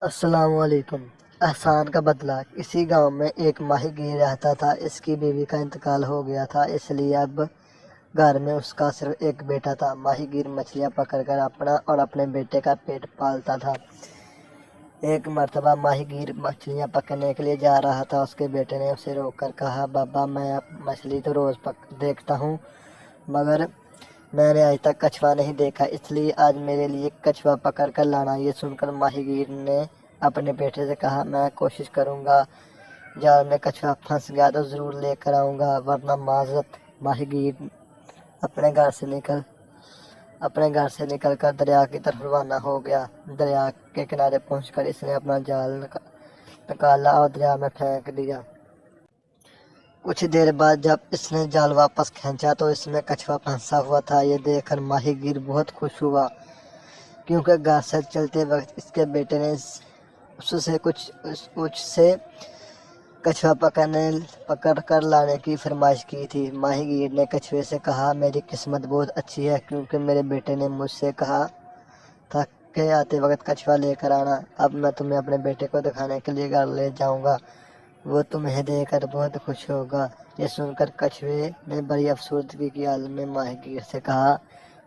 السلام علیکم۔ احسان کا بدلہ۔ اسی گاؤں میں ایک ماہی گیر رہتا تھا۔ اس کی بیوی کا انتقال ہو گیا تھا، اس لیے اب گھر میں اس کا صرف ایک بیٹا تھا۔ ماہی گیر مچھلیاں پکڑ کر اپنا اور اپنے بیٹے کا پیٹ پالتا تھا۔ ایک مرتبہ ماہی گیر مچھلیاں پکڑنے کے لیے جا رہا تھا۔ اس کے بیٹے نے اسے روک کر کہا، بابا میں مچھلی تو روز دیکھتا ہوں مگر میں نے آج تک کچھوا نہیں دیکھا، اس لیے آج میرے لیے کچھوا پکڑ کر لانا۔ یہ سن کر ماہی گیر نے اپنے بیٹے سے کہا، میں کوشش کروں گا، جال میں کچھوا پھنس گیا تو ضرور لے کر آؤں گا، ورنہ معذرت۔ ماہی گیر اپنے گھر سے نکل کر دریا کی طرف روانہ ہو گیا۔ دریا کے کنارے پہنچ کر اس نے اپنا جال نکالا اور دریا میں پھینک دیا۔ کچھ دیر بعد جب اس نے جال واپس کھینچا تو اس میں کچھوا پھنسا ہوا تھا۔ یہ دیکھ کر ماہی گیر بہت خوش ہوا، کیونکہ گھر سے چلتے وقت اس کے بیٹے نے اس سے کچھوا پکڑ کر لانے کی فرمائش کی تھی۔ ماہی گیر نے کچھوے سے کہا، میری قسمت بہت اچھی ہے، کیونکہ میرے بیٹے نے مجھ سے کہا تھا کہ آتے وقت کچھوا لے کر آنا۔ اب میں تمہیں اپنے بیٹے کو دکھانے کے لیے گھر لے جاؤں گا، وہ تمہیں دیکھ کر بہت خوش ہوگا۔ یہ سن کر کچھوے نے بڑی افسردگی کی حالت میں ماہی گیر سے کہا،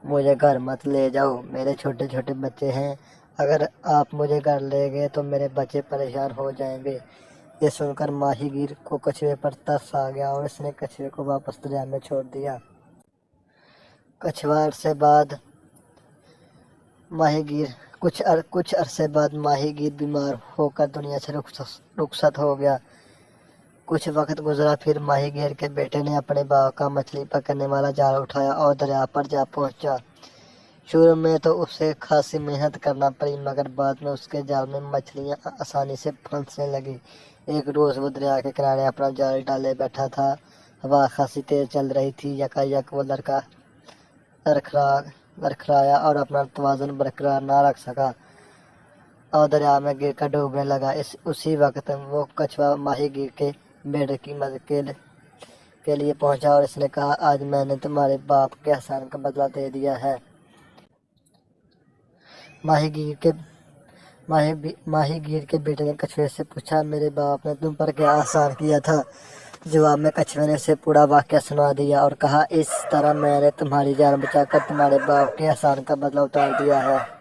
مجھے گھر مت لے جاؤ، میرے چھوٹے چھوٹے بچے ہیں، اگر آپ مجھے گھر لے گئے تو میرے بچے پریشان ہو جائیں گے۔ یہ سن کر ماہی گیر کو کچھوے پر ترس آ گیا اور اس نے کچھوے کو واپس دریا میں چھوڑ دیا۔ کچھ عرصے بعد ماہی گیر بیمار ہو کر دنیا سے رخصت ہو گیا۔ کچھ وقت گزرا، پھر ماہی گیر کے بیٹے نے اپنے باپ کا مچھلی پکڑنے والا جال اٹھایا اور دریا پر جا پہنچا۔ شروع میں تو اسے خاصی محنت کرنا پڑی، مگر بعد میں اس کے جال میں مچھلیاں آسانی سے پھنسنے لگیں۔ ایک روز وہ دریا کے کنارے اپنا جال ڈالے بیٹھا تھا۔ ہوا خاصی تیز چل رہی تھی۔ یکایک وہ لڑکھڑایا اور اپنا توازن برقرار نہ رکھ سکا اور دریا میں گر کر ڈوبنے لگا۔ اسی وقت وہ کچھوا ماہی گیر کے بیٹے کی مدد کے لیے پہنچا اور اس نے کہا، آج میں نے تمہارے باپ کے احسان کا بدلہ دے دیا ہے۔ ماہی گیر کے بیٹے نے کچھوے سے پوچھا، میرے باپ نے تم پر کیا احسان کیا تھا؟ جواب میں کچھوے نے اسے پورا واقعہ سنا دیا اور کہا، اس طرح میں نے تمہاری جان بچا کر تمہارے باپ کے احسان کا بدلہ اتار دیا ہے۔